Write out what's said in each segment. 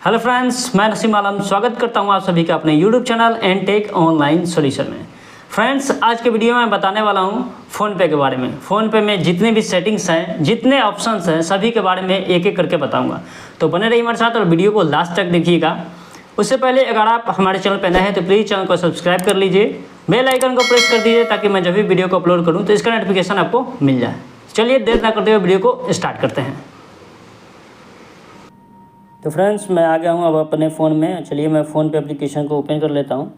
Hello friends, मैं नसीम आलम स्वागत करता हूं आप सभी का अपने YouTube channel and tech online solution में। फ्रेंड्स, आज के वीडियो में बताने वाला हूं फ़ोनपे के बारे में। फ़ोनपे में जितने भी सेटिंग्स हैं, जितने ऑप्शंस हैं, सभी के बारे में एक एक करके बताऊंगा। तो बने रहिए हमारे साथ और वीडियो को लास्ट तक देखिएगा। उससे पहले अगर आप हमारे चैनल पर नए हैं तो प्लीज़ चैनल को सब्सक्राइब कर लीजिए, बेल आइकन को प्रेस कर दीजिए ताकि मैं जब भी वीडियो को अपलोड करूँ तो इसका नोटिफिकेशन आपको मिल जाए। चलिए देर ना करते हुए वीडियो को स्टार्ट करते हैं। तो फ्रेंड्स, मैं आ गया हूँ अब अपने फ़ोन में। चलिए मैं फ़ोन पे एप्लीकेशन को ओपन कर लेता हूँ।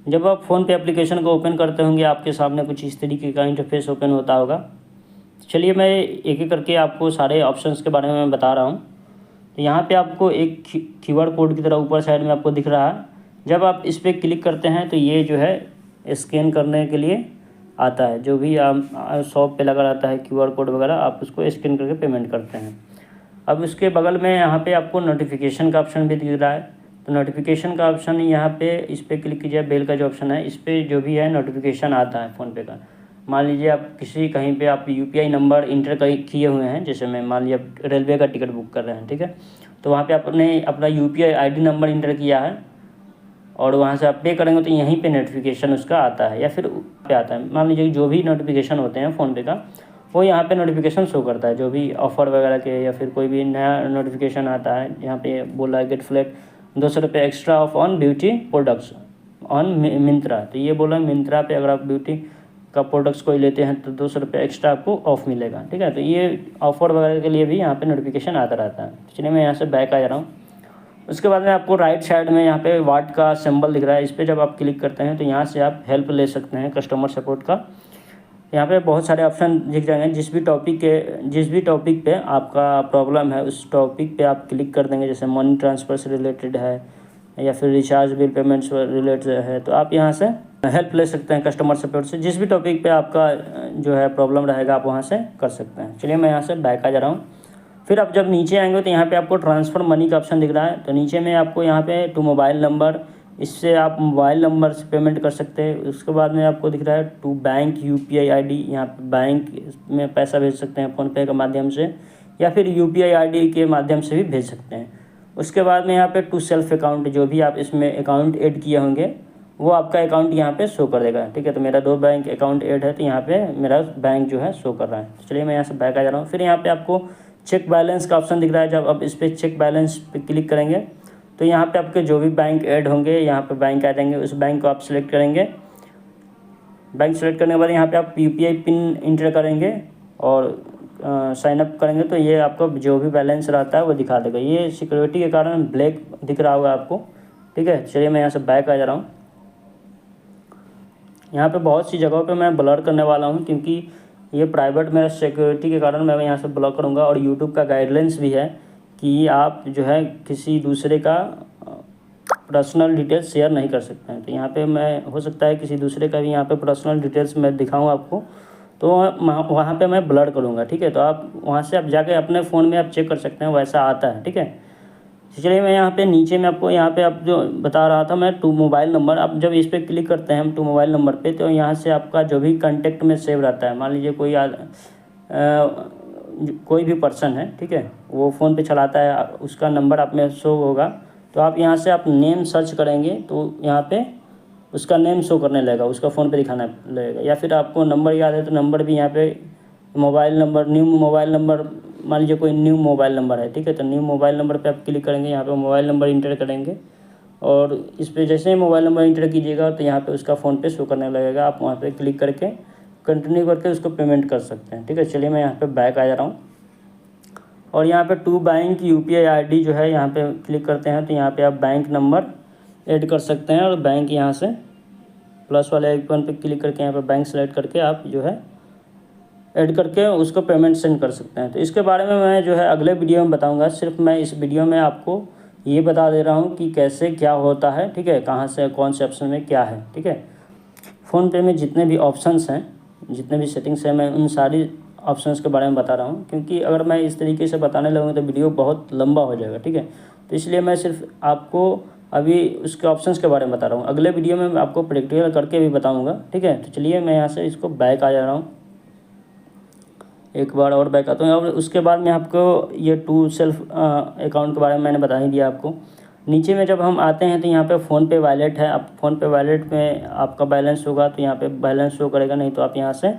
जब आप फ़ोन पे एप्लीकेशन को ओपन करते होंगे आपके सामने कुछ इस तरीके का इंटरफेस ओपन होता होगा। चलिए मैं एक एक करके आपको सारे ऑप्शंस के बारे में मैं बता रहा हूँ। तो यहाँ पे आपको एक कीवर्ड कोड की तरह ऊपर साइड में आपको दिख रहा है। जब आप इस पर क्लिक करते हैं तो ये जो है स्कैन करने के लिए आता है। जो भी आप शॉप पे लगा रहता है QR कोड वगैरह, आप उसको स्कैन करके पेमेंट करते हैं। अब उसके बगल में यहाँ पे आपको नोटिफिकेशन का ऑप्शन भी दिख रहा है। तो नोटिफिकेशन का ऑप्शन यहाँ पे इस पर क्लिक कीजिए। बेल का जो ऑप्शन है, इस पर जो भी है नोटिफिकेशन आता है फ़ोनपे का। मान लीजिए आप कहीं पे आप UPI नंबर इंटर किए हुए हैं, जैसे मैं मान लीजिए आप रेलवे का टिकट बुक कर रहे हैं, ठीक है। तो वहाँ पे आपने अपना UPI ID नंबर इंटर किया है और वहाँ से आप पे करेंगे तो यहीं पे नोटिफिकेशन उसका आता है या फिर पे आता है। मान लीजिए जो भी नोटिफिकेशन होते हैं फ़ोनपे का, वो यहाँ पे नोटिफिकेशन शो करता है। जो भी ऑफ़र वगैरह के या फिर कोई भी नया नोटिफिकेशन आता है, यहाँ पे बोला है गेट फ्लैट 200 रुपये extra off on beauty products on Myntra. तो ये बोला मिंत्रा पे अगर आप ब्यूटी का प्रोडक्ट्स कोई लेते हैं तो 200 रुपये एक्स्ट्रा आपको ऑफ मिलेगा, ठीक है। तो ये ऑफ़र वगैरह के लिए भी यहाँ पे नोटिफिकेशन आता रहता है। चलिए मैं यहाँ से बैक आ जा रहा हूँ। उसके बाद में आपको राइट साइड में यहाँ पे वाट का सिंबल दिख रहा है। इस पर जब आप क्लिक करते हैं तो यहाँ से आप हेल्प ले सकते हैं कस्टमर सपोर्ट का। यहाँ पे बहुत सारे ऑप्शन दिख जाएंगे। जिस भी टॉपिक पे आपका प्रॉब्लम है उस टॉपिक पे आप क्लिक कर देंगे। जैसे मनी ट्रांसफ़र से रिलेटेड है या फिर रिचार्ज बिल पेमेंट्स रिलेटेड है, तो आप यहाँ से हेल्प ले सकते हैं कस्टमर सपोर्ट से। जिस भी टॉपिक पे आपका जो है प्रॉब्लम रहेगा आप वहाँ से कर सकते हैं। चलिए मैं यहाँ से बैक आ जा रहा हूँ। फिर आप जब नीचे आएंगे तो यहाँ पे आपको ट्रांसफ़र मनी का ऑप्शन दिख रहा है। तो नीचे में आपको यहाँ पे टू मोबाइल नंबर, इससे आप मोबाइल नंबर से पेमेंट कर सकते हैं। उसके बाद में आपको दिख रहा है टू बैंक UPI ID, यहाँ पे बैंक में पैसा भेज सकते हैं फ़ोनपे के माध्यम से या फिर UPI ID के माध्यम से भी भेज सकते हैं। उसके बाद में यहाँ पे टू सेल्फ अकाउंट, जो भी आप इसमें अकाउंट ऐड किए होंगे वो आपका अकाउंट यहाँ पे शो कर देगा, ठीक है। तो मेरा 2 बैंक अकाउंट ऐड है तो यहाँ पे मेरा बैंक जो है शो कर रहा है। तो चलिए मैं यहाँ से बैक आ जा रहा हूँ। फिर यहाँ पे आपको चेक बैलेंस का ऑप्शन दिख रहा है। जब आप इस पर चेक बैलेंस पे क्लिक करेंगे तो यहाँ पे आपके जो भी बैंक ऐड होंगे यहाँ पे बैंक आ जाएंगे। उस बैंक को आप सिलेक्ट करेंगे। बैंक सेलेक्ट करने के बाद यहाँ पे आप UPI पिन इंटर करेंगे और साइन अप करेंगे तो ये आपका जो भी बैलेंस रहता है वो दिखा देगा। ये सिक्योरिटी के कारण ब्लैक दिख रहा होगा आपको, ठीक है। चलिए मैं यहाँ से बैक आ जा रहा हूँ। यहाँ पे बहुत सी जगहों पे मैं ब्लर करने वाला हूँ क्योंकि ये प्राइवेट मेरा सिक्योरिटी के कारण मैं यहाँ से ब्लॉक करूँगा। और यूट्यूब का गाइडलाइंस भी है कि आप जो है किसी दूसरे का पर्सनल डिटेल्स शेयर नहीं कर सकते हैं। तो यहाँ पे मैं हो सकता है किसी दूसरे का भी यहाँ पे पर्सनल डिटेल्स मैं दिखाऊँ आपको, तो वहाँ पे मैं ब्लर करूँगा, ठीक है। तो आप वहाँ से आप जाके अपने फ़ोन में आप चेक कर सकते हैं, वैसा आता है, ठीक है। चलिए मैं यहाँ पे नीचे में आपको यहाँ पे आप जो बता रहा था मैं टू मोबाइल नंबर, आप जब इस पर क्लिक करते हैं हम टू मोबाइल नंबर पे, तो यहाँ से आपका जो भी कॉन्टेक्ट में सेव रहता है, मान लीजिए कोई भी पर्सन है, ठीक है, वो फ़ोन पे चलाता है, उसका नंबर आप में शो होगा। तो आप यहाँ से आप नेम सर्च करेंगे तो यहाँ पे उसका नेम शो करने लगेगा, उसका फ़ोन पे दिखाना लगेगा। या फिर आपको नंबर याद है तो नंबर भी यहाँ पे mobile number, new mobile number, मान लीजिए कोई न्यू मोबाइल नंबर है, ठीक है। तो न्यू मोबाइल नंबर पे आप क्लिक करेंगे, यहाँ पे मोबाइल नंबर इंटर करेंगे और इस पर जैसे ही मोबाइल नंबर इंटर कीजिएगा तो यहाँ पे उसका फ़ोन पे शो करने लगेगा। आप वहाँ पे क्लिक करके कंटिन्यू करके उसको पेमेंट कर सकते हैं, ठीक है। चलिए मैं यहाँ पे बैक आ जा रहा हूँ और यहाँ पे टू बैंक UPI ID जो है यहाँ पे क्लिक करते हैं तो यहाँ पे आप बैंक नंबर ऐड कर सकते हैं और बैंक यहाँ से प्लस वाले आइकन पे क्लिक करके यहाँ पे बैंक सेलेक्ट करके आप जो है ऐड करके उसको पेमेंट सेंड कर सकते हैं। तो इसके बारे में मैं जो है अगले वीडियो में बताऊंगा। सिर्फ मैं इस वीडियो में आपको ये बता दे रहा हूँ कि कैसे क्या होता है, ठीक है, कहाँ से कौन से ऑप्शन में क्या है, ठीक है। फ़ोनपे में जितने भी ऑप्शंस हैं, जितने भी सेटिंग्स हैं, मैं उन सारी ऑप्शंस के बारे में बता रहा हूँ क्योंकि अगर मैं इस तरीके से बताने लगूँ तो वीडियो बहुत लंबा हो जाएगा, ठीक है। तो इसलिए मैं सिर्फ आपको अभी उसके ऑप्शंस के बारे में बता रहा हूँ। अगले वीडियो में मैं आपको प्रैक्टिकल करके भी बताऊँगा, ठीक है। तो चलिए मैं यहाँ से इसको बैक आ जा रहा हूँ, एक बार और बैक आता हूँ। और उसके बाद में आपको ये टू सेल्फ अकाउंट के बारे में मैंने बता ही दिया आपको। नीचे में जब हम आते हैं तो यहाँ पे फ़ोनपे वॉलेट है। आप फ़ोनपे वॉलेट में आपका बैलेंस होगा तो यहाँ पे बैलेंस शो करेगा, नहीं तो आप यहाँ से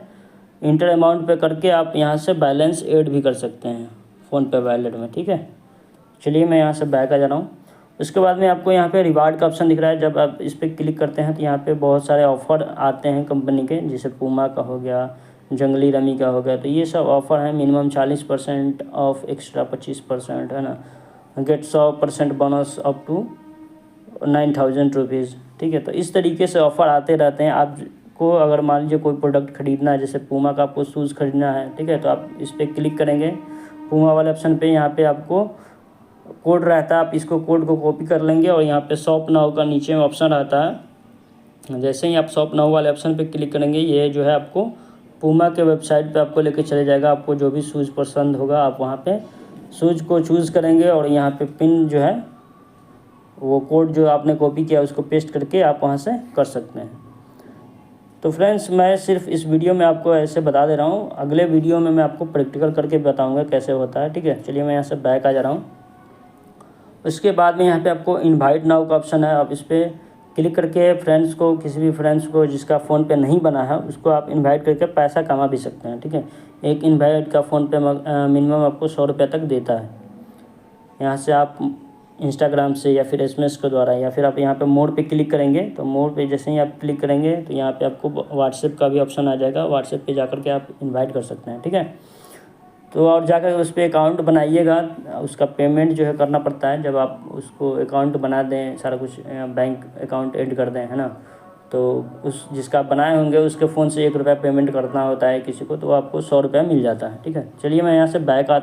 इंटर अमाउंट पे करके आप यहाँ से बैलेंस ऐड भी कर सकते हैं फ़ोनपे वॉलेट में, ठीक है। चलिए मैं यहाँ से बैक आ जा रहा हूँ। उसके बाद में आपको यहाँ पे रिवार्ड का ऑप्शन दिख रहा है। जब आप इस पर क्लिक करते हैं तो यहाँ पे बहुत सारे ऑफ़र आते हैं कंपनी के, जैसे पूमा का हो गया, जंगली रमी का हो गया। तो ये सब ऑफ़र है। मिनिमम 40% ऑफ, एक्स्ट्रा 25% है ना, get 100% bonus up to 9,000 rupees, ठीक है। तो इस तरीके से ऑफ़र आते रहते हैं। आपको अगर मान लीजिए कोई प्रोडक्ट ख़रीदना है, जैसे पूमा का आपको शूज़ ख़रीदना है, ठीक है, तो आप इस पर क्लिक करेंगे पूमा वाले ऑप्शन पे। यहाँ पे आपको कोड रहता है, आप इसको कोड को कॉपी कर लेंगे और यहाँ पे शॉप नाउ का नीचे में ऑप्शन रहता है। जैसे ही आप शॉप नाउ वाले ऑप्शन पे क्लिक करेंगे, ये जो है आपको पूमा के वेबसाइट पे आपको लेके चले जाएगा। आपको जो भी शूज़ पसंद होगा आप वहाँ पे शूज़ को चूज़ करेंगे और यहाँ पे पिन जो है वो कोड जो आपने कॉपी किया उसको पेस्ट करके आप वहाँ से कर सकते हैं। तो फ्रेंड्स, मैं सिर्फ इस वीडियो में आपको ऐसे बता दे रहा हूँ, अगले वीडियो में मैं आपको प्रैक्टिकल करके बताऊँगा कैसे होता है, ठीक है। चलिए मैं यहाँ से बैक आ जा रहा हूँ। उसके बाद में यहाँ पे आपको इनवाइट नाउ का ऑप्शन है। आप इस पर क्लिक करके फ्रेंड्स को, किसी भी फ्रेंड्स को जिसका फ़ोन पे नहीं बना है उसको आप इनवाइट करके पैसा कमा भी सकते हैं, ठीक है। एक इनवाइट का फ़ोन पे मिनिमम आपको 100 रुपये तक देता है। यहाँ से आप इंस्टाग्राम से या फिर SMS के द्वारा, या फिर आप यहाँ पे मोर पे क्लिक करेंगे तो मोर पे जैसे ही आप क्लिक करेंगे तो यहाँ पे आपको व्हाट्सएप का भी ऑप्शन आ जाएगा। व्हाट्सएप पे जाकर के आप इनवाइट कर सकते हैं, ठीक है। तो और जाकर उस पर अकाउंट बनाइएगा। उसका पेमेंट जो है करना पड़ता है। जब आप उसको अकाउंट बना दें, सारा कुछ बैंक अकाउंट ऐड कर दें, है ना, तो उस जिसका आप बनाए होंगे उसके फ़ोन से 1 रुपया पेमेंट करना होता है किसी को, तो आपको 100 रुपया मिल जाता है, ठीक है। चलिए मैं यहाँ से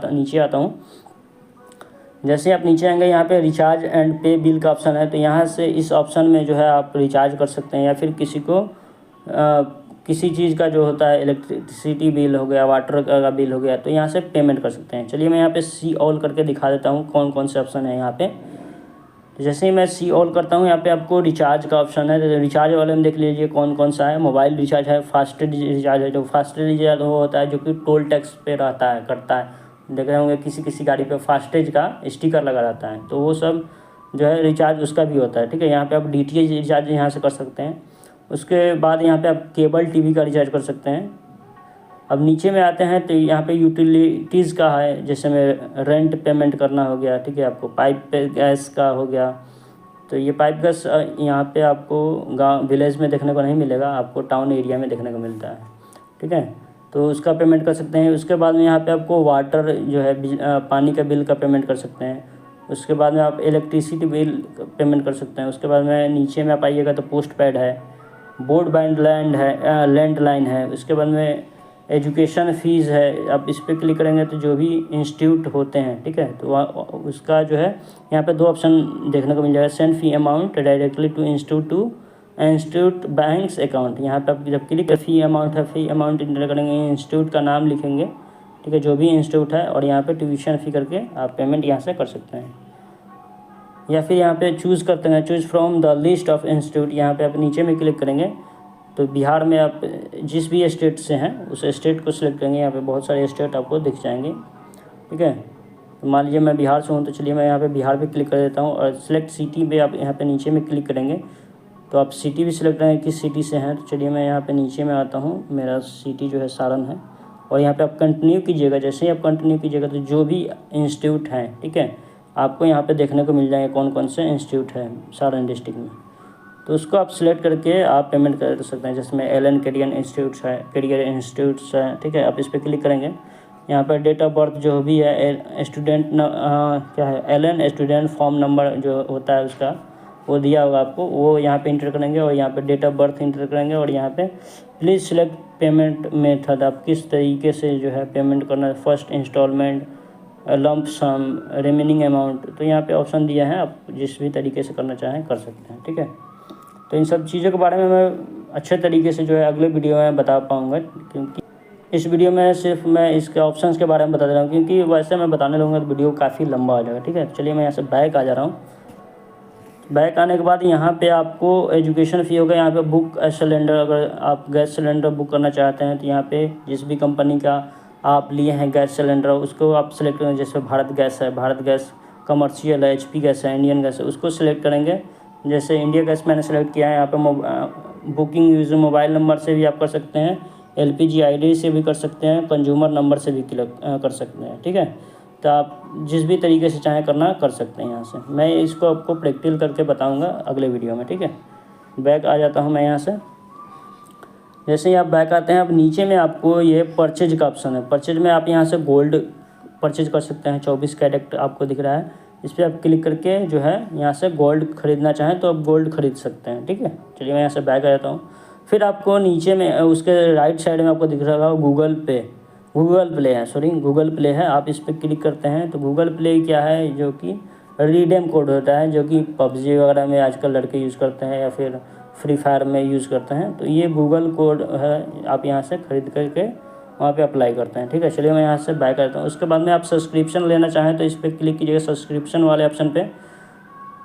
नीचे आता हूँ। जैसे आप नीचे आएंगे यहाँ पे रिचार्ज एंड पे बिल का ऑप्शन है। तो यहाँ से इस ऑप्शन में जो है आप रिचार्ज कर सकते हैं या फिर किसी को किसी चीज़ का जो होता है, इलेक्ट्रिसिटी बिल हो गया, वाटर का बिल हो गया, तो यहाँ से पेमेंट कर सकते हैं। चलिए मैं यहाँ पे सी ऑल करके दिखा देता हूँ कौन कौन से ऑप्शन है यहाँ पे। तो जैसे ही मैं सी ऑल करता हूँ, यहाँ पे आपको रिचार्ज का ऑप्शन है। तो रिचार्ज वाले में देख लीजिए कौन कौन सा है। मोबाइल रिचार्ज है, फास्टेग रिचार्ज है। जो फास्टेग रिचार्ज वो होता है जो कि टोल टैक्स पे रहता है, करता है। देख रहे होंगे किसी किसी गाड़ी पे फास्टेज का स्टिकर लगा रहता है, तो वो सब जो है रिचार्ज उसका भी होता है, ठीक है। यहाँ पे आप DTH रिचार्ज यहाँ से कर सकते हैं। उसके बाद यहाँ पे आप केबल TV का रिचार्ज कर सकते हैं। अब नीचे में आते हैं तो यहाँ पे यूटिलिटीज़ का है, जैसे में रेंट पेमेंट करना हो गया, ठीक है। आपको पाइप पे गैस का हो गया। तो ये पाइप गैस यहाँ पे आपको गाँव विलेज में देखने को नहीं मिलेगा, आपको टाउन एरिया में देखने को मिलता है, ठीक है। तो उसका पेमेंट कर सकते हैं। उसके बाद में यहाँ पे आपको वाटर जो है पानी का बिल का पेमेंट कर सकते हैं। उसके बाद में आप इलेक्ट्रिसिटी बिल पेमेंट कर सकते हैं। उसके बाद में नीचे में आप आइएगा तो पोस्ट पेड है, ब्रॉडबैंड लैंडलाइन है। उसके बाद में एजुकेशन फ़ीस है। आप इस पर क्लिक करेंगे तो जो भी इंस्टीट्यूट होते हैं, ठीक है, तो उसका जो है यहाँ पे 2 ऑप्शन देखने को मिल जाएगा। Send fee amount directly to institute bank's account. यहाँ पे आप जब क्लिक फी अमाउंट है, फी अमाउंट इंटर करेंगे, इंस्टीट्यूट का नाम लिखेंगे, ठीक है, जो भी इंस्टीट्यूट है, और यहाँ पे ट्यूशन फ़ी करके आप पेमेंट यहाँ से कर सकते हैं। या फिर यहाँ पे चूज़ करते हैं, choose from the list of institute. यहाँ पे आप नीचे में क्लिक करेंगे तो बिहार में आप जिस भी स्टेट से हैं उस स्टेट को सिलेक्ट करेंगे। यहाँ पे बहुत सारे स्टेट आपको दिख जाएंगे, ठीक है। तो मान लीजिए मैं बिहार से हूँ, तो चलिए मैं यहाँ पे बिहार पे क्लिक कर देता हूँ और सिलेक्ट सिटी पे आप यहाँ पे नीचे में क्लिक करेंगे तो आप सिटी भी सिलेक्ट करेंगे किस सिटी से हैं। तो चलिए मैं यहाँ पे नीचे में आता हूँ, मेरा सिटी जो है सारण है, और यहाँ पे आप कंटिन्यू कीजिएगा। जैसे ही आप कंटिन्यू कीजिएगा तो जो भी इंस्टीट्यूट हैं, ठीक है, आपको यहाँ पे देखने को मिल जाएंगे कौन कौन से इंस्टीट्यूट है सारण डिस्ट्रिक्ट में। तो उसको आप सिलेक्ट करके आप पेमेंट कर सकते हैं। जिसमें LN कैरियर इंस्टीट्यूट्स है, ठीक है। आप इस पर क्लिक करेंगे, यहाँ पर डेट ऑफ बर्थ जो भी है, स्टूडेंट क्या है, LN स्टूडेंट फॉर्म नंबर जो होता है उसका वो दिया होगा आपको, वो यहाँ पे इंटर करेंगे और यहाँ पे डेट ऑफ बर्थ इंटर करेंगे और यहाँ पे प्लीज़ सिलेक्ट पेमेंट मेथड। आप किस तरीके से जो है पेमेंट करना है, फर्स्ट इंस्टॉलमेंट, लंप सम, रिमेनिंग अमाउंट। तो यहाँ पे ऑप्शन दिया है, आप जिस भी तरीके से करना चाहें कर सकते हैं, ठीक है। तो इन सब चीज़ों के बारे में मैं अच्छे तरीके से जो है अगले वीडियो में बता पाऊँगा, क्योंकि इस वीडियो में सिर्फ मैं इसके ऑप्शंस के बारे में बता दे रहा हूँ, क्योंकि वैसे मैं बताने लगूँगा तो वीडियो काफ़ी लंबा हो जाएगा, ठीक है। चलिए मैं यहाँ से बैक आ जा रहा हूँ। बैक आने के बाद यहाँ पे आपको एजुकेशन फ़ी होगा। यहाँ पे बुक सिलेंडर, अगर आप गैस सिलेंडर बुक करना चाहते हैं तो यहाँ पे जिस भी कंपनी का आप लिए हैं गैस सिलेंडर उसको आप सिलेक्ट करें। जैसे भारत गैस है, भारत गैस कमर्शियल है, HP गैस है, इंडियन गैस है, उसको सिलेक्ट करेंगे। जैसे इंडिया गैस मैंने सेलेक्ट किया है, यहाँ पे बुकिंग यूज़र मोबाइल नंबर से भी आप कर सकते हैं, LPG ID से भी कर सकते हैं, कंज्यूमर नंबर से भी कर सकते हैं, ठीक है। तो आप जिस भी तरीके से चाहें करना कर सकते हैं यहाँ से। मैं इसको आपको प्रैक्टिकल करके बताऊँगा अगले वीडियो में, ठीक है। बैक आ जाता हूँ मैं यहाँ से। जैसे ही आप बैक आते हैं, अब नीचे में आपको ये परचेज का ऑप्शन है। परचेज में आप यहाँ से गोल्ड परचेज कर सकते हैं, 24 कैरेट आपको दिख रहा है, इस पर आप क्लिक करके जो है यहाँ से गोल्ड खरीदना चाहें तो आप गोल्ड खरीद सकते हैं, ठीक है। चलिए मैं यहाँ से बैक आ जाता हूँ। फिर आपको नीचे में उसके राइट साइड में आपको दिख रहा होगा गूगल प्ले है, गूगल प्ले है। आप इस पर क्लिक करते हैं तो गूगल प्ले क्या है, जो कि रिडीम कोड होता है, जो कि PUBG वगैरह में आजकल लड़के यूज़ करते हैं या फिर फ्री फायर में यूज़ करते हैं। तो ये गूगल कोड है, आप यहाँ से ख़रीद करके वहाँ पे अप्लाई करते हैं, ठीक है। चलिए मैं यहाँ से बैक करता हूँ। उसके बाद में आप सब्सक्रिप्शन लेना चाहें तो इस पर क्लिक कीजिएगा, सब्सक्रिप्शन वाले ऑप्शन पे।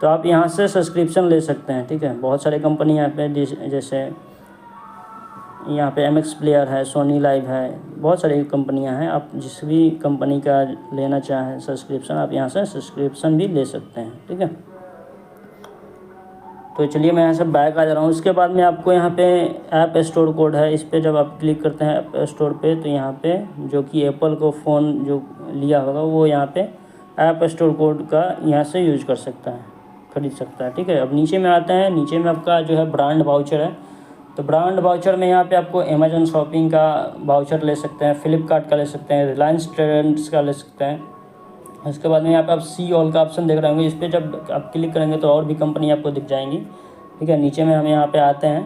तो आप यहाँ से सब्सक्रिप्शन ले सकते हैं, ठीक है। बहुत सारी कंपनी यहाँ पे, जैसे यहाँ पे MX प्लेयर है, सोनी लाइव है, बहुत सारी कंपनियाँ हैं। आप जिस भी कंपनी का लेना चाहें सब्सक्रिप्शन, आप यहाँ से सब्सक्रिप्शन भी ले सकते हैं, ठीक है। तो चलिए मैं यहाँ से बैक आ जा रहा हूँ। उसके बाद में आपको यहाँ पे ऐप स्टोर कोड है, इस पर जब आप क्लिक करते हैं ऐप स्टोर पे, तो यहाँ पे जो कि एप्पल को फ़ोन जो लिया होगा वो यहाँ पे ऐप स्टोर कोड का यहाँ से यूज कर सकता है, खरीद सकता है, ठीक है। अब नीचे में आते हैं, नीचे में आपका जो है ब्रांड वाउचर है। तो ब्रांड वाउचर में यहाँ पे आपको अमेजन शॉपिंग का वाउचर ले सकते हैं, फ्लिपकार्ट का ले सकते हैं, रिलायंस ट्रेंड्स का ले सकते हैं। उसके बाद में यहाँ पे आप सी ऑल का ऑप्शन देख रहे होंगे, इस पर जब आप क्लिक करेंगे तो और भी कंपनी आपको दिख जाएंगी, ठीक है। नीचे में हम यहाँ पे आते हैं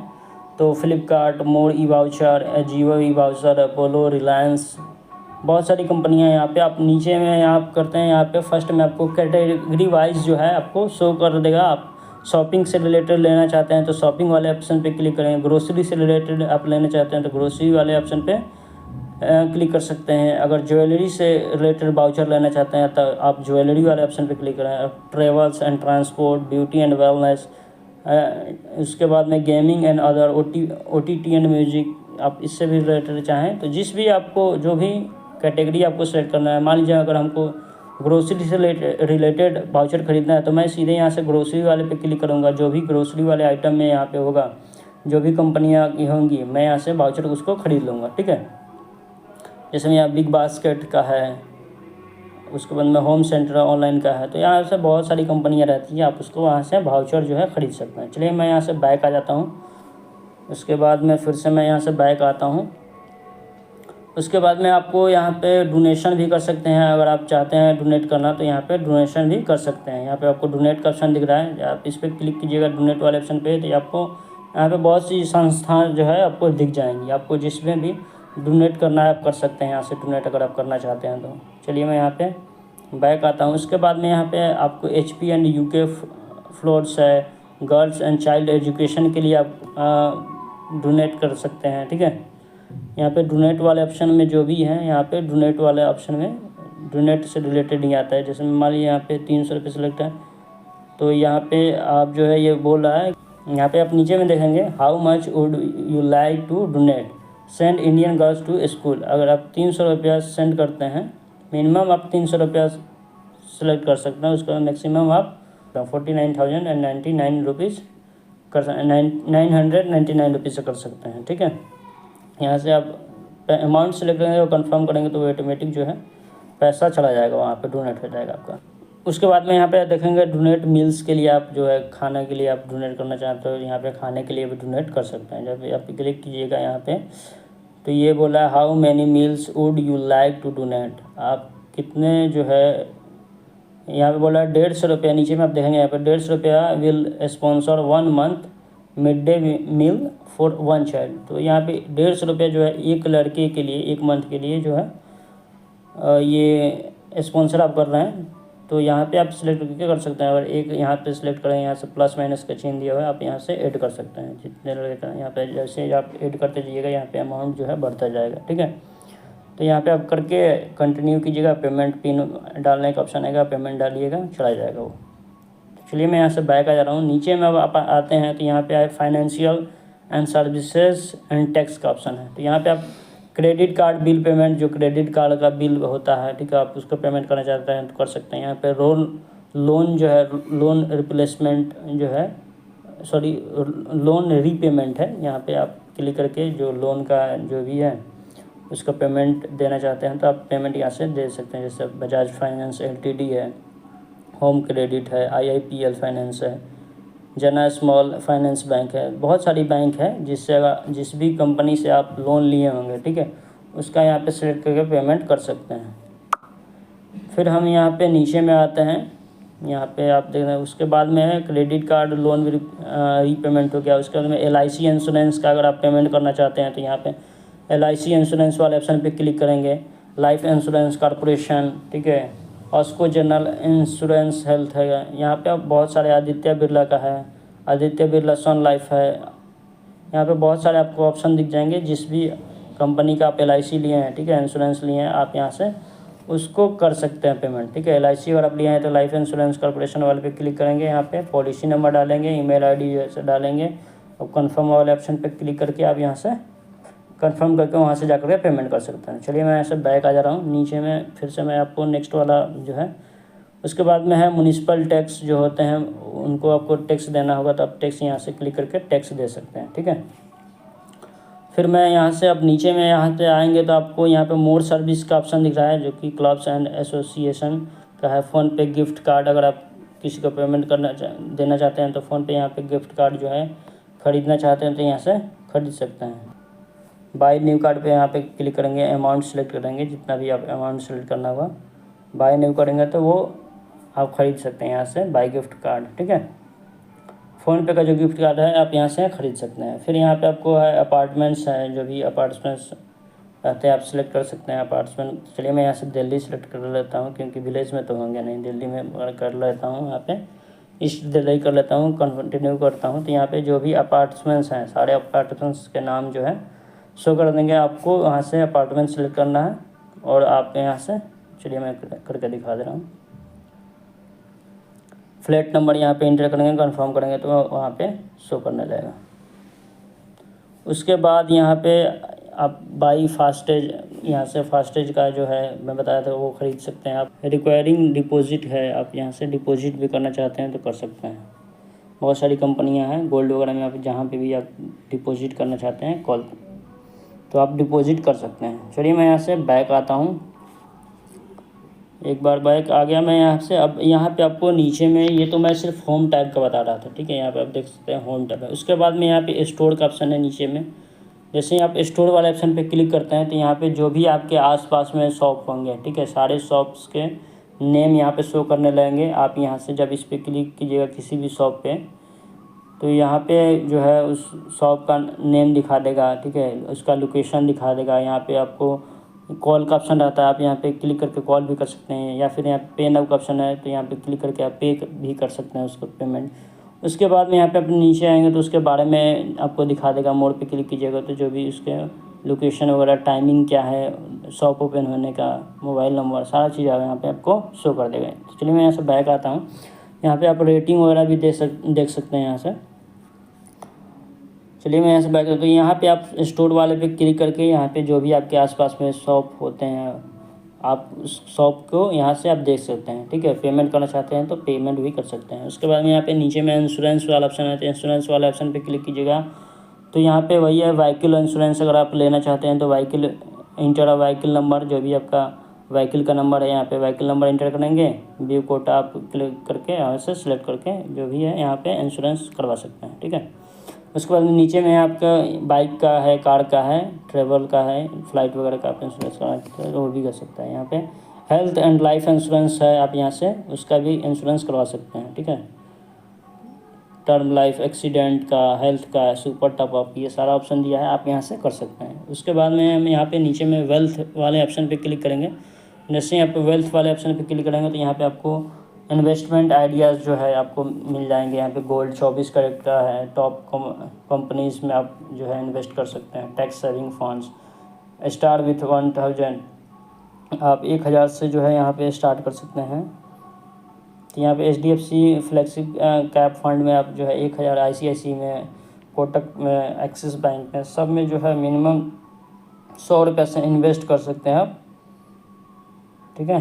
तो फ्लिपकार्ट, मोर ई वाउचर, जियो ई वाउचर, अपोलो, रिलायंस, बहुत सारी कंपनियाँ यहाँ पे। आप नीचे में आप करते हैं, यहाँ पे फर्स्ट में आपको कैटेगरी वाइज जो है आपको शो कर देगा। आप शॉपिंग से रिलेटेड लेना चाहते हैं तो शॉपिंग वाले ऑप्शन पे क्लिक करेंगे, ग्रोसरी से रिलेटेड आप लेना चाहते हैं तो ग्रोसरी वाले ऑप्शन पे क्लिक कर सकते हैं। अगर ज्वेलरी से रिलेटेड वाउचर लेना चाहते हैं तो आप ज्वेलरी वाले ऑप्शन पे क्लिक करें। Travels and transport, beauty and wellness, उसके बाद में gaming and other, OTT and music, आप इससे भी रिलेटेड चाहें तो जिस भी आपको जो भी कैटेगरी आपको सेलेक्ट करना है। मान लीजिए अगर हमको ग्रोसरी से रिलेटेड वाउचर खरीदना है तो मैं सीधे यहाँ से ग्रोसरी वाले पे क्लिक करूँगा। जो भी ग्रोसरी वाले आइटम में यहाँ पे होगा, जो भी कंपनियाँ की होंगी, मैं यहाँ से वाउचर उसको ख़रीद लूँगा, ठीक है। जैसे यहाँ बिग बास्केट का है, उसके बाद में होम सेंटर ऑनलाइन का है, तो यहाँ से बहुत सारी कंपनियाँ रहती हैं, आप उसको वहाँ से वाउचर जो है ख़रीद सकते हैं। चलिए मैं यहाँ से बैक आ जाता हूँ। उसके बाद में फिर से मैं यहाँ से बैक आता हूँ। उसके बाद में आपको यहाँ पे डोनेशन भी कर सकते हैं। अगर आप चाहते हैं डोनेट करना तो यहाँ पे डोनेशन भी कर सकते हैं। यहाँ पे आपको डोनेट का ऑप्शन दिख रहा है, आप इस पर क्लिक कीजिएगा डोनेट वाले ऑप्शन पे, तो आपको यहाँ पे बहुत सी संस्थान जो है आपको दिख जाएंगी। आपको जिसमें भी डोनेट करना है आप कर सकते हैं यहाँ से डोनेट, अगर आप करना चाहते हैं तो। चलिए मैं यहाँ पे बैक आता हूँ। उसके बाद में यहाँ पे आपको HP एंड UK फ्लोर्स है, गर्ल्स एंड चाइल्ड एजुकेशन के लिए आप डोनेट कर सकते हैं, ठीक है। यहाँ पे डोनेट वाले ऑप्शन में जो भी है, यहाँ पे डोनेट वाले ऑप्शन में डोनेट से रिलेटेड नहीं आता है। जैसे मान लीजिए यहाँ पे 300 रुपये सेलेक्ट है, तो यहाँ पे आप जो है ये बोल रहा है, यहाँ पे आप नीचे में देखेंगे how much would you like to donate, send Indian girls to school. अगर आप 300 रुपया सेंड करते हैं, मिनिमम आप 300 रुपया सेलेक्ट कर सकते हैं, उसका मैक्सिमम आप 49,099 रुपीज़ कर 999 रुपीज़ से कर सकते हैं, ठीक है। यहाँ से आप अमाउंट सेलेक्ट करेंगे और कंफर्म करेंगे तो ऑटोमेटिक जो है पैसा चला जाएगा, वहाँ पे डोनेट हो जाएगा आपका। उसके बाद में यहाँ पे देखेंगे डोनेट मील्स के लिए, आप जो है खाने के लिए आप डोनेट करना चाहते हो, यहाँ पे खाने के लिए भी डोनेट कर सकते हैं। जब आप क्लिक कीजिएगा यहाँ पे तो ये बोला है how many meals would you like to donate, आप कितने जो है, यहाँ पे बोला है 150 रुपया। नीचे में आप देखेंगे यहाँ पे 150 रुपया will sponsor 1 month mid day meal for 1 child. तो यहाँ पे 150 रुपया जो है एक लड़के के लिए 1 मंथ के लिए जो है ये स्पॉन्सर आप कर रहे हैं। तो यहाँ पे आप सिलेक्ट करके कर सकते हैं। अगर एक यहाँ पे सिलेक्ट करें, यहाँ से प्लस माइनस का चिन्ह दिया हुआ है, आप यहाँ से ऐड कर सकते हैं जितने लड़के का। यहाँ पे जैसे आप ऐड करते जाइएगा यहाँ पे अमाउंट जो है बढ़ता जाएगा, ठीक है। तो यहाँ पे आप करके कंटिन्यू कीजिएगा, पेमेंट पिन डालने का ऑप्शन आएगा, पेमेंट डालिएगा, चला जाएगा वो। चलिए मैं यहाँ से बैक आ जा रहा हूँ। नीचे में अब आप आते हैं तो यहाँ पे आए financial and services and tax का ऑप्शन है। तो यहाँ पे आप क्रेडिट कार्ड बिल पेमेंट, जो क्रेडिट कार्ड का बिल होता है, ठीक है, आप उसको पेमेंट करना चाहते हैं तो कर सकते हैं। यहाँ पे लोन जो है, लोन रिप्लेसमेंट जो है, सॉरी लोन रीपेमेंट है। यहाँ पे आप क्लिक करके जो लोन का जो भी है उसका पेमेंट देना चाहते हैं तो आप पेमेंट यहाँ से दे सकते हैं। जैसे बजाज फाइनेंस एलटीडी है, होम क्रेडिट है, आईआईपीएल फाइनेंस है, जना स्मॉल फाइनेंस बैंक है, बहुत सारी बैंक है जिससे जिस भी कंपनी से आप लोन लिए होंगे, ठीक है, उसका यहाँ पे सेलेक्ट करके पेमेंट कर सकते हैं। फिर हम यहाँ पे नीचे में आते हैं, यहाँ पे आप देख रहे हैं, उसके बाद में है क्रेडिट कार्ड लोन रीपेमेंट हो गया। उसके बाद में एलआईसी इंश्योरेंस का अगर आप पेमेंट करना चाहते हैं तो यहाँ पे एलआईसी इंश्योरेंस वाले ऑप्शन पे क्लिक करेंगे। लाइफ इंश्योरेंस कॉर्पोरेशन, ठीक है, ऑस्को जनरल इंश्योरेंस हेल्थ है, यहाँ पे आप बहुत सारे, आदित्य बिरला का है, आदित्य बिरला सन लाइफ है, यहाँ पे बहुत सारे आपको ऑप्शन दिख जाएंगे। जिस भी कंपनी का आप एलआईसी लिए हैं, ठीक है, इंश्योरेंस लिए हैं, आप यहाँ से उसको कर सकते हैं पेमेंट, ठीक है। एलआईसी अगर आप लिए हैं तो लाइफ इंश्योरेंस कॉर्पोरेशन वाले पे क्लिक करेंगे, यहाँ पे पॉलिसी नंबर डालेंगे, ईमेल आईडी जैसे डालेंगे और कंफर्म वाले ऑप्शन पे क्लिक करके आप यहाँ से कंफर्म करके वहाँ से जाकर के पेमेंट कर सकते हैं। चलिए मैं ऐसे बैक आ जा रहा हूँ नीचे में, फिर से मैं आपको नेक्स्ट वाला जो है, उसके बाद में है म्युनिसिपल टैक्स जो होते हैं उनको आपको टैक्स देना होगा तो आप टैक्स यहाँ से क्लिक करके टैक्स दे सकते हैं, ठीक है। फिर मैं यहाँ से अब नीचे में यहाँ पे आएंगे तो आपको यहाँ पे मोर सर्विस का ऑप्शन दिख रहा है जो कि क्लब्स एंड एसोसिएशन का है। फ़ोन पे गिफ्ट कार्ड, अगर आप किसी को पेमेंट देना चाहते हैं तो फ़ोन पे यहाँ पे गिफ्ट कार्ड जो है ख़रीदना चाहते हैं तो यहाँ से खरीद सकते हैं। बाय न्यू कार्ड पे यहाँ पे क्लिक करेंगे, अमाउंट सेलेक्ट करेंगे, जितना भी आप अमाउंट सेलेक्ट करना होगा बाय न्यू करेंगे तो वो आप ख़रीद सकते हैं यहाँ से बाय गिफ्ट कार्ड, ठीक है। फ़ोन पे का जो गिफ्ट कार्ड है आप यहाँ से ख़रीद सकते हैं। फिर यहाँ पे आपको है अपार्टमेंट्स हैं, जो भी अपार्टमेंट्स रहते हैं आप सेलेक्ट कर सकते हैं अपार्टमेंट। चलिए मैं यहाँ से दिल्ली सेलेक्ट कर लेता हूँ क्योंकि विलेज में तो होंगे नहीं, दिल्ली में कर लेता हूँ, यहाँ पे ईस्ट दिल्ली कर लेता हूँ, कंटिन्यू करता हूँ। तो यहाँ पे जो भी अपार्टमेंट्स हैं सारे अपार्टमेंट्स के नाम जो है शो कर देंगे। आपको यहाँ से अपार्टमेंट सेलेक्ट करना है और आप यहाँ से, चलिए मैं करके दिखा दे रहा हूँ, फ्लैट नंबर यहाँ पे इंटर करेंगे, कंफर्म करेंगे तो वहाँ पे शो करने लगेगा। उसके बाद यहाँ पे आप बाई फास्टेज, यहाँ से फास्टेज का जो है मैं बताया था वो ख़रीद सकते हैं आप। रिक्वायरिंग डिपॉजिट है, आप यहाँ से डिपॉजिट भी करना चाहते हैं तो कर सकते हैं। बहुत सारी कंपनियाँ हैं गोल्ड वगैरह में, आप जहाँ पे भी आप डिपॉजिट करना चाहते हैं कॉल तो आप डिपॉजिट कर सकते हैं। चलिए मैं यहाँ से बैक आता हूँ, एक बार बैक आ गया मैं यहाँ से। अब यहाँ पे आपको नीचे में, ये तो मैं सिर्फ होम टाइप का बता रहा था, ठीक है, यहाँ पे आप देख सकते हैं होम टाइप है। उसके बाद में यहाँ पे स्टोर का ऑप्शन है नीचे में। जैसे ही आप स्टोर वाले ऑप्शन पे क्लिक करते हैं तो यहाँ पे जो भी आपके आसपास में शॉप होंगे, ठीक है, सारे शॉप्स के नेम यहाँ पे शो करने लगेंगे। आप यहाँ से जब इस पर क्लिक कीजिएगा किसी भी शॉप पे तो यहाँ पे जो है उस शॉप का नेम दिखा देगा, ठीक है, उसका लोकेशन दिखा देगा। यहाँ पे आपको कॉल का ऑप्शन रहता है, आप यहाँ पे क्लिक करके कॉल भी कर सकते हैं, या फिर यहाँ पे नाउ का ऑप्शन है तो यहाँ पे क्लिक करके आप पे भी कर सकते हैं उसको पेमेंट। उसके बाद में यहाँ पे अपने नीचे आएंगे तो उसके बारे में आपको दिखा देगा। मोर पे क्लिक कीजिएगा तो जो भी उसके लोकेशन वगैरह, टाइमिंग क्या है, शॉप ओपन होने का, मोबाइल नंबर, सारा चीज़ यहाँ पे आपको शो कर देगा। तो चलिए मैं यहाँ से बैक आता हूँ। यहाँ पे आप रेटिंग वगैरह भी देख सकते हैं यहाँ से। चलिए मैं यहाँ से बैक करता हूँ। यहाँ पे आप स्टोर वाले पे क्लिक करके यहाँ पे जो भी आपके आसपास में शॉप होते हैं आप उस शॉप को यहाँ से आप देख सकते हैं, ठीक है। पेमेंट करना चाहते हैं तो पेमेंट भी कर सकते हैं। उसके बाद में यहाँ पे नीचे में इंश्योरेंस वाला ऑप्शन है तो इंश्योरेंस वाले ऑप्शन पे क्लिक कीजिएगा तो यहाँ पे वही है व्हीकल इंश्योरेंस। अगर आप लेना चाहते हैं तो व्हीकल इंटर व्हीकल नंबर, जो भी आपका व्हीकल का नंबर है यहाँ पे व्हीकल नंबर इंटर करेंगे। व्यू कोटा आप क्लिक करके यहाँ से सिलेक्ट करके जो भी है यहाँ पे इंश्योरेंस करवा सकते हैं, ठीक है। उसके बाद नीचे में आपका बाइक का है, कार का है, ट्रेवल का है, फ्लाइट वगैरह का आप इंश्योरेंस कराना है तो वो भी कर सकता है। यहाँ पे हेल्थ एंड लाइफ इंश्योरेंस है, आप यहाँ से उसका भी इंश्योरेंस करवा सकते हैं, ठीक है। टर्म लाइफ, एक्सीडेंट का, हेल्थ का, सुपर टॉप अप, ये सारा ऑप्शन दिया है, आप यहाँ से कर सकते हैं। उसके बाद में हम यहाँ पे नीचे में वेल्थ वाले ऑप्शन पे क्लिक करेंगे। जैसे यहाँ पे वेल्थ वाले ऑप्शन पे क्लिक करेंगे तो यहाँ पे आपको इन्वेस्टमेंट आइडियाज़ जो है आपको मिल जाएंगे। यहाँ पे गोल्ड 24 कैरेट का है, टॉप कंपनीज़ में आप जो है इन्वेस्ट कर सकते हैं। Tax saving funds, start with 1000, आप 1000 से जो है यहाँ पे स्टार्ट कर सकते हैं। तो यहाँ पे HDFC फ्लेक्सी कैप फंड में आप जो है 1000, ICICI में, कोटक में, एक्सिस बैंक में, सब में जो है मिनिमम 100 रुपये से इन्वेस्ट कर सकते हैं आप, ठीक है।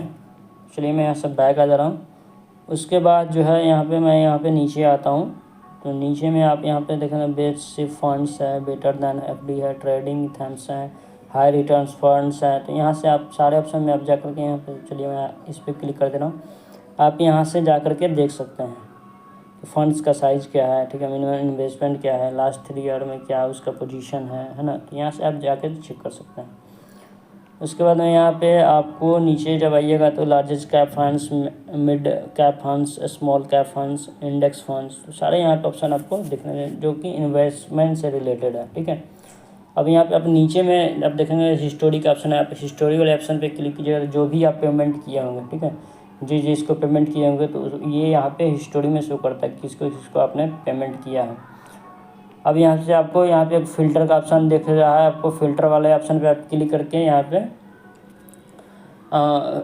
चलिए मैं यहाँ से बैक आ जा रहा हूँ। उसके बाद जो है यहाँ पे मैं यहाँ पे नीचे आता हूँ, तो नीचे में आप यहाँ पे देखेंगे बेस्ट सिप फंड्स है, बेटर दैन एफडी है, ट्रेडिंग थैम्स है, हाई रिटर्न्स फंड्स है। तो यहाँ से आप सारे ऑप्शन में आप जा करके यहाँ पे, चलिए मैं इस पर क्लिक कर दे रहा हूँ। आप यहाँ से जा करके देख सकते हैं कि फंड्स का साइज़ क्या है, ठीक है, मिनिमम इन्वेस्टमेंट क्या है, लास्ट 3 ईयर में क्या उसका पोजीशन है ना। तो यहाँ से आप जाकर चेक कर सकते हैं। उसके बाद में यहाँ पे आपको नीचे जब आइएगा तो largest cap funds, mid cap funds, small cap funds, index funds, तो सारे यहाँ पे ऑप्शन आपको दिखने जो कि इन्वेस्टमेंट से रिलेटेड है, ठीक है। अब यहाँ पे आप नीचे में आप देखेंगे हिस्टोरी का ऑप्शन है, आप हिस्टोरी वाले ऑप्शन पे क्लिक कीजिएगा तो जो भी आप पेमेंट किए होंगे, ठीक है, जिसको पेमेंट किए होंगे तो ये यहाँ पे हिस्टोरी में शो करता है किसको किसको आपने पेमेंट किया है। अब यहाँ से आपको यहाँ पे एक फ़िल्टर का ऑप्शन दिख रहा है, आपको फ़िल्टर वाले ऑप्शन पे आप क्लिक करके यहाँ पे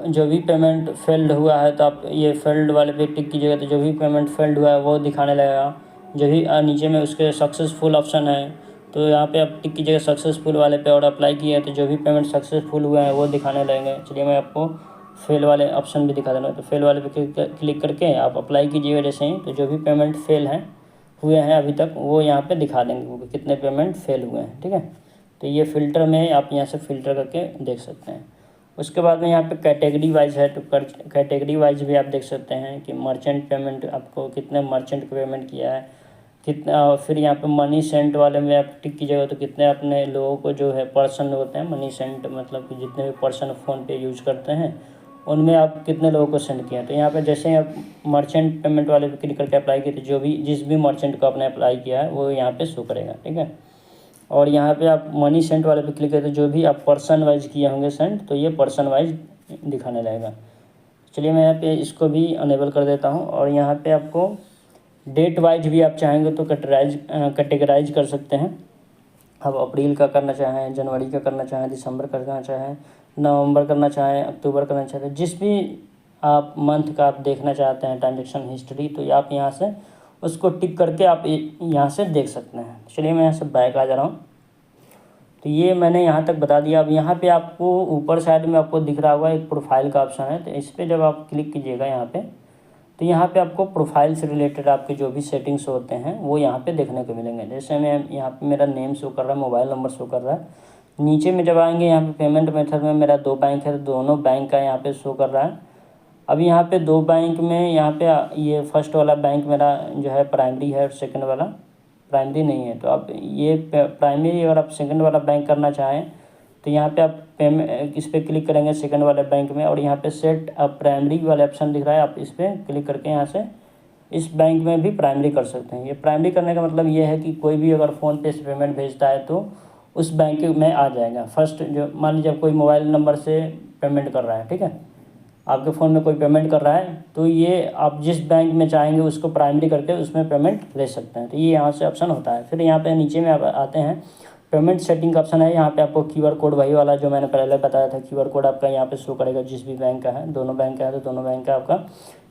जो भी पेमेंट फेल्ड हुआ है तो आप ये फेल्ड वाले पे टिक कीजिएगा तो जो भी पेमेंट फेल्ड हुआ है वो दिखाने लगेगा। जो भी नीचे में उसके सक्सेसफुल ऑप्शन है तो यहाँ पे आप टिक कीजिएगा सक्सेसफुल वाले पे और अप्लाई किया है तो जो भी पेमेंट सक्सेसफुल हुआ है वो दिखाने लगेंगे। चलिए मैं आपको फेल वाले ऑप्शन भी दिखा देना, तो फेल वाले पे क्लिक करके आप अप्लाई कीजिएगा जैसे ही, तो जो भी पेमेंट फेल हैं हुए हैं अभी तक वो यहाँ पे दिखा देंगे वो कितने पेमेंट फेल हुए हैं, ठीक है। तो ये फ़िल्टर में आप यहाँ से फ़िल्टर करके देख सकते हैं। उसके बाद में यहाँ पे कैटेगरी वाइज है, तो कैटेगरी वाइज भी आप देख सकते हैं कि मर्चेंट पेमेंट आपको कितने मर्चेंट को पेमेंट किया है कितना। फिर यहाँ पे मनी सेंट वाले में आप टिक कीजिएगा तो कितने अपने लोगों को जो है पर्सन होते हैं मनी सेंट, मतलब कि जितने भी पर्सन फ़ोन पे यूज़ करते हैं उनमें आप कितने लोगों को सेंड किया। तो यहाँ पे जैसे ही आप मर्चेंट पेमेंट वाले पे क्लिक करके अप्लाई किए तो जो भी जिस भी मर्चेंट को आपने अप्लाई किया है वो यहाँ पे शो करेगा, ठीक है। और यहाँ पे आप मनी सेंट वाले पे क्लिक करें तो जो भी आप पर्सन वाइज किए होंगे सेंड तो ये पर्सन वाइज दिखाने लगेगा। चलिए मैं यहाँ पे इसको भी अनेबल कर देता हूँ। और यहाँ पे आपको डेट वाइज भी आप चाहेंगे तो कैटेगराइज कर सकते हैं। अब अप्रैल का करना चाहें, जनवरी का करना चाहें, दिसंबर का करना चाहें, नवंबर करना चाहें, अक्टूबर करना चाहते हैं, जिस भी आप मंथ का आप देखना चाहते हैं ट्रांजेक्शन हिस्ट्री तो आप यहाँ से उसको टिक करके आप यहाँ से देख सकते हैं। चलिए मैं यहाँ से बैक आ जा रहा हूँ। तो ये मैंने यहाँ तक बता दिया। अब यहाँ पे आपको ऊपर साइड में आपको दिख रहा होगा एक प्रोफाइल का ऑप्शन है, तो इस पर जब आप क्लिक कीजिएगा यहाँ पे तो यहाँ पे आपको प्रोफाइल से रिलेटेड आपके जो भी सेटिंग्स होते हैं वो यहाँ पे देखने को मिलेंगे। जैसे मैं यहाँ पे मेरा नेम शो कर रहा है, मोबाइल नंबर शो कर रहा है। नीचे में जब आएंगे यहाँ पे पेमेंट मेथड में मेरा 2 बैंक है तो दोनों बैंक का यहाँ पे शो कर रहा है। अब यहाँ पे 2 बैंक में यहाँ पे ये फर्स्ट वाला बैंक मेरा जो है प्राइमरी है और सेकंड वाला प्राइमरी नहीं है। तो अब ये प्राइमरी अगर आप सेकंड वाला बैंक करना चाहें तो यहाँ पे आप पेमेंट इस पर क्लिक करेंगे सेकंड वाले बैंक में और यहाँ पे सेट अब प्राइमरी वाला ऑप्शन दिख रहा है, आप इस पर क्लिक करके यहाँ से इस बैंक में भी प्राइमरी कर सकते हैं। ये प्राइमरी करने का मतलब ये है कि कोई भी अगर फ़ोन पे से पेमेंट भेजता है तो उस बैंक में आ जाएगा। फर्स्ट जो मान लीजिए कोई मोबाइल नंबर से पेमेंट कर रहा है, ठीक है, आपके फ़ोन में कोई पेमेंट कर रहा है तो ये आप जिस बैंक में चाहेंगे उसको प्राइमरी करके उसमें पेमेंट ले सकते हैं। तो ये यहाँ से ऑप्शन होता है। फिर यहाँ पे नीचे में आप आते हैं, पेमेंट सेटिंग का ऑप्शन है। यहाँ पे आपको QR कोड वही वाला जो मैंने पहले बताया था, QR कोड आपका यहाँ पे शो करेगा जिस भी बैंक का है। दोनों बैंक का है तो दोनों बैंक का आपका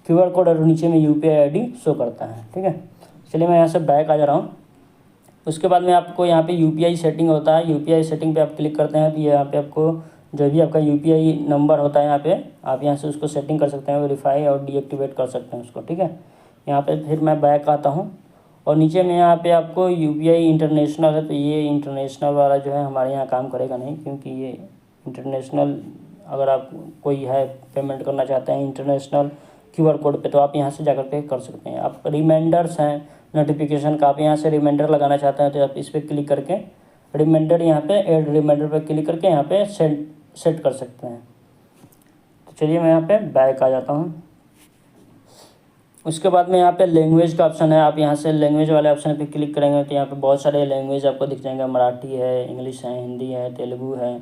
QR कोड और नीचे में UPI ID शो करता है, ठीक है। चलिए मैं यहाँ से बैक आ जा रहा हूँ। उसके बाद में आपको यहाँ पे UPI सेटिंग होता है। UPI सेटिंग पे आप क्लिक करते हैं तो यहाँ पे आपको जो भी आपका UPI नंबर होता है यहाँ पे आप यहाँ से उसको सेटिंग कर सकते हैं, वेरीफाई और डीएक्टिवेट कर सकते हैं उसको, ठीक है। यहाँ पे फिर मैं बैक आता हूँ और नीचे में यहाँ पे आपको UPI इंटरनेशनल है, तो ये इंटरनेशनल वाला जो है हमारे यहाँ काम करेगा नहीं, क्योंकि ये इंटरनेशनल अगर आप कोई है पेमेंट करना चाहते हैं इंटरनेशनल QR कोड पे तो आप यहाँ से जा के कर सकते हैं। आप रिमाइंडर्स हैं नोटिफिकेशन का, आप यहाँ से रिमाइंडर लगाना चाहते हैं तो आप इस पर क्लिक करके रिमाइंडर यहाँ पे ऐड रिमाइंडर पर क्लिक करके यहाँ पे सेट कर सकते हैं। तो चलिए मैं यहाँ पे बैक आ जाता हूँ। उसके बाद में यहाँ पे लैंग्वेज का ऑप्शन है, आप यहाँ से लैंग्वेज वाले ऑप्शन पे क्लिक करेंगे तो यहाँ पे बहुत सारे लैंग्वेज आपको दिख जाएंगे। मराठी है, इंग्लिश है, हिंदी है, तेलुगु है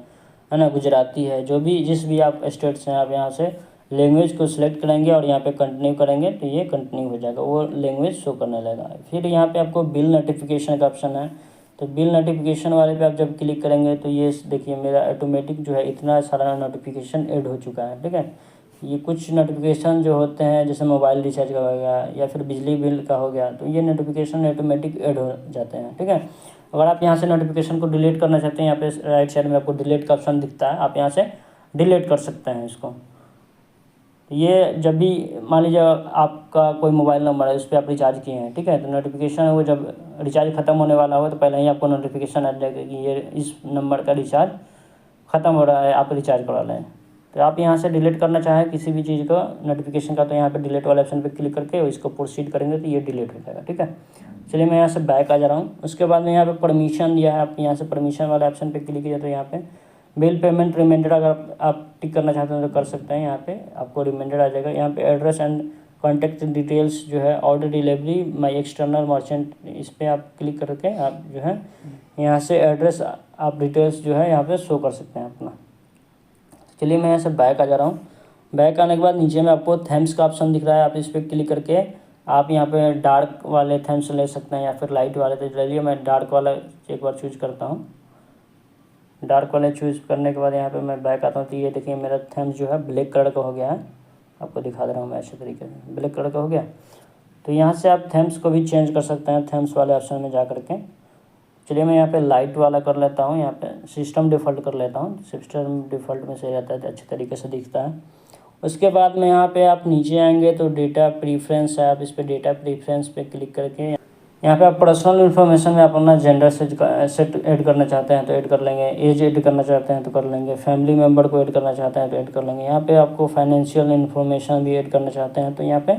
ना, गुजराती है, जो भी जिस भी आप स्टेट्स हैं आप यहाँ से लैंग्वेज को सिलेक्ट करेंगे और यहाँ पे कंटिन्यू करेंगे तो ये कंटिन्यू हो जाएगा, वो लैंग्वेज शो करने लगेगा। फिर यहाँ पे आपको बिल नोटिफिकेशन का ऑप्शन है, तो बिल नोटिफिकेशन वाले पे आप जब क्लिक करेंगे तो ये देखिए मेरा ऑटोमेटिक जो है इतना सारा नोटिफिकेशन ऐड हो चुका है, ठीक है। ये कुछ नोटिफिकेशन जो होते हैं जैसे मोबाइल रिचार्ज का हो गया या फिर बिजली बिल का हो गया तो ये नोटिफिकेशन ऑटोमेटिक ऐड हो जाते हैं, ठीक है। अगर आप यहाँ से नोटिफिकेशन को डिलीट करना चाहते हैं, यहाँ पे राइट साइड में आपको डिलीट का ऑप्शन दिखता है, आप यहाँ से डिलीट कर सकते हैं इसको। ये जब भी मान लीजिए आपका कोई मोबाइल नंबर है उस पर आप रिचार्ज किए हैं, ठीक है, तो नोटिफिकेशन है वो जब रिचार्ज ख़त्म होने वाला हो तो पहले ही आपको नोटिफिकेशन आ जाएगा कि ये इस नंबर का रिचार्ज ख़त्म हो रहा है, आप रिचार्ज करा लें। तो आप यहाँ से डिलीट करना चाहें किसी भी चीज़ का नोटिफिकेशन का, तो यहाँ पे डिलीट वाले ऑप्शन पे क्लिक करके इसको प्रोसीड करेंगे तो ये डिलीट हो जाएगा, ठीक है। चलिए मैं यहाँ से बैक आ जा रहा हूँ। उसके बाद में यहाँ पे परमिशन दिया है, आप यहाँ से परमिशन वाले ऑप्शन पे क्लिक किया तो यहाँ पे बिल पेमेंट रिमाइंडर अगर आप टिक करना चाहते हैं तो कर सकते हैं। यहाँ पे आपको रिमाइंडर आ जाएगा। यहाँ पे एड्रेस एंड कॉन्टैक्ट डिटेल्स जो है ऑर्डर डिलीवरी माई एक्सटर्नल मर्चेंट, इस पर आप क्लिक करके आप जो है यहाँ से एड्रेस आप डिटेल्स जो है यहाँ पे शो कर सकते हैं अपना। चलिए मैं यहाँ से बैक आ जा रहा हूँ। बैक आने के बाद नीचे में आपको थेम्स का ऑप्शन दिख रहा है, आप इस पर क्लिक करके आप यहाँ पे डार्क वाले थेम्स ले सकते हैं या फिर लाइट वाले। तो चलिए मैं डार्क वाला एक बार चूज करता हूँ। डार्क वाले चूज़ करने के बाद यहाँ पे मैं बैक आता हूँ तो ये देखिए मेरा थेम्स जो है ब्लैक कलर का हो गया है। आपको दिखा दे रहा हूँ मैं अच्छे तरीके से, ब्लैक कलर का हो गया। तो यहाँ से आप थेम्स को भी चेंज कर सकते हैं थेम्स वाले ऑप्शन में जा करके। चलिए मैं यहाँ पे लाइट वाला कर लेता हूँ, यहाँ पे सिस्टम डिफ़ॉल्ट कर लेता हूँ। सिस्टम डिफ़ॉल्ट में सही रहता है तो अच्छे तरीके से दिखता है। उसके बाद में यहाँ पे आप नीचे आएंगे तो डेटा प्रीफ्रेंस है, आप इस पर डेटा प्रीफ्रेंस पे क्लिक करके यहाँ पे आप पर्सनल इन्फॉर्मेशन में आप अपना जेंडर सेट ऐड करना चाहते हैं तो ऐड कर लेंगे, एज ऐड करना चाहते हैं तो कर लेंगे, फैमिली मेम्बर को ऐड करना चाहते हैं तो ऐड कर लेंगे। यहाँ पे आपको फाइनेंशियल इन्फॉर्मेशन भी ऐड करना चाहते हैं तो यहाँ पे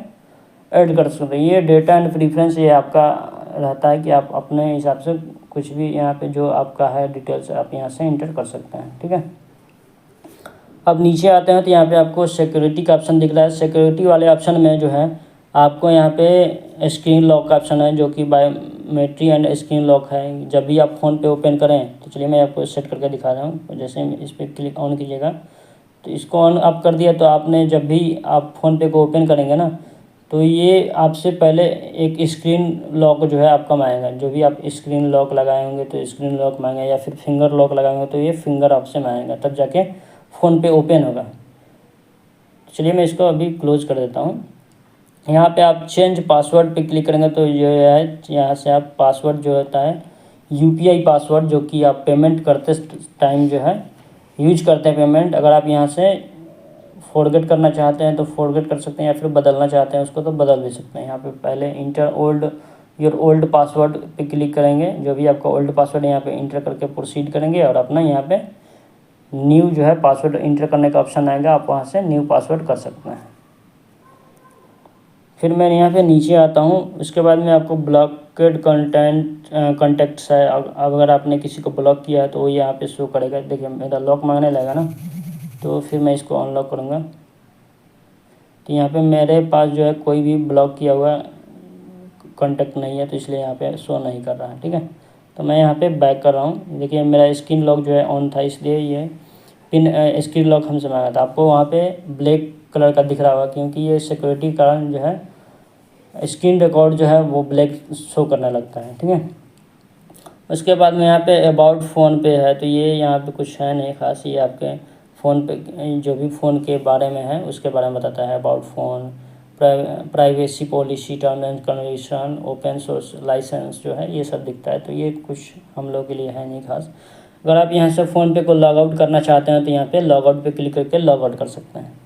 ऐड कर सकते हैं। ये डेटा एंड प्रीफ्रेंस ये आपका रहता है कि आप अपने हिसाब से कुछ भी यहाँ पे जो आपका है डिटेल्स आप यहाँ से इंटर कर सकते हैं, ठीक है। अब नीचे आते हैं तो यहाँ पे आपको सिक्योरिटी का ऑप्शन दिख रहा है। सिक्योरिटी वाले ऑप्शन में जो है आपको यहाँ पे स्क्रीन लॉक का ऑप्शन है जो कि बायोमेट्री एंड स्क्रीन लॉक है। जब भी आप फ़ोन पे ओपन करें तो चलिए मैं आपको सेट करके दिखा रहा हूँ। जैसे इस पर क्लिक ऑन कीजिएगा तो इसको ऑन आप कर दिया तो आपने जब भी आप फ़ोन पे को ओपन करेंगे ना तो ये आपसे पहले एक स्क्रीन लॉक जो है आपका मांगेगा। जो भी आप स्क्रीन लॉक लगाए होंगे तो स्क्रीन लॉक मांगेगा या फिर फिंगर लॉक लगाएंगे तो ये फिंगर आपसे मांगेगा, तब जाके फ़ोन पे ओपन होगा। चलिए मैं इसको अभी क्लोज कर देता हूँ। यहाँ पे आप चेंज पासवर्ड पे क्लिक करेंगे तो ये है यहाँ से आप पासवर्ड जो होता है यूपीआई पासवर्ड जो कि आप पेमेंट करते टाइम जो है यूज करते हैं पेमेंट, अगर आप यहाँ से फॉरगेट करना चाहते हैं तो फॉरगेट कर सकते हैं या फिर बदलना चाहते हैं उसको तो बदल भी सकते हैं। यहाँ पे पहले इंटर योर ओल्ड पासवर्ड पे क्लिक करेंगे, जो भी आपका ओल्ड पासवर्ड यहाँ पे इंटर करके प्रोसीड करेंगे और अपना यहाँ पे न्यू जो है पासवर्ड इंटर करने का ऑप्शन आएगा, आप वहाँ से न्यू पासवर्ड कर सकते हैं। फिर मैं यहाँ पे नीचे आता हूँ। उसके बाद में आपको ब्लॉकेड कॉन्टैक्ट्स है, अगर आपने किसी को ब्लॉक किया है तो वो यहाँ पे शो करेगा। देखिए मेरा लॉक मांगने लगेगा ना तो फिर मैं इसको अनलॉक करूँगा तो यहाँ पे मेरे पास जो है कोई भी ब्लॉक किया हुआ कॉन्टैक्ट नहीं है तो इसलिए यहाँ पे शो नहीं कर रहा है, ठीक है। तो मैं यहाँ पे बैक कर रहा हूँ। देखिए मेरा स्क्रीन लॉक जो है ऑन था इसलिए ये पिन स्क्रीन लॉक हमसे मांगा था। आपको वहाँ पे ब्लैक कलर का दिख रहा होगा क्योंकि ये सिक्योरिटी कारण जो है स्क्रीन रिकॉर्ड जो है वो ब्लैक शो करने लगता है, ठीक है। उसके बाद में यहाँ पे अबाउट फ़ोन पे है तो ये यहाँ पे कुछ है नहीं खास, ये आपके फ़ोन पे जो भी फ़ोन के बारे में है उसके बारे में बताता है। About phone, privacy policy, term and condition, open source license जो है ये सब दिखता है। तो ये कुछ हम लोग के लिए है नहीं खास। अगर आप यहाँ से फ़ोन पे को लॉग आउट करना चाहते हैं तो यहाँ पे लॉग आउट पे क्लिक करके लॉग आउट कर सकते हैं।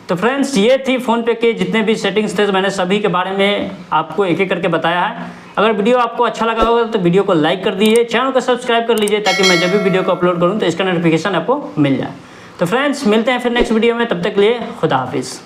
तो फ्रेंड्स ये थी फ़ोनपे के जितने भी सेटिंग्स थे मैंने सभी के बारे में आपको एक एक करके बताया है। अगर वीडियो आपको अच्छा लगा होगा तो वीडियो को लाइक कर दीजिए, चैनल को सब्सक्राइब कर लीजिए ताकि मैं जब भी वीडियो को अपलोड करूं तो इसका नोटिफिकेशन आपको मिल जाए। तो फ्रेंड्स मिलते हैं फिर नेक्स्ट वीडियो में, तब तक के लिए खुदा हाफिज़।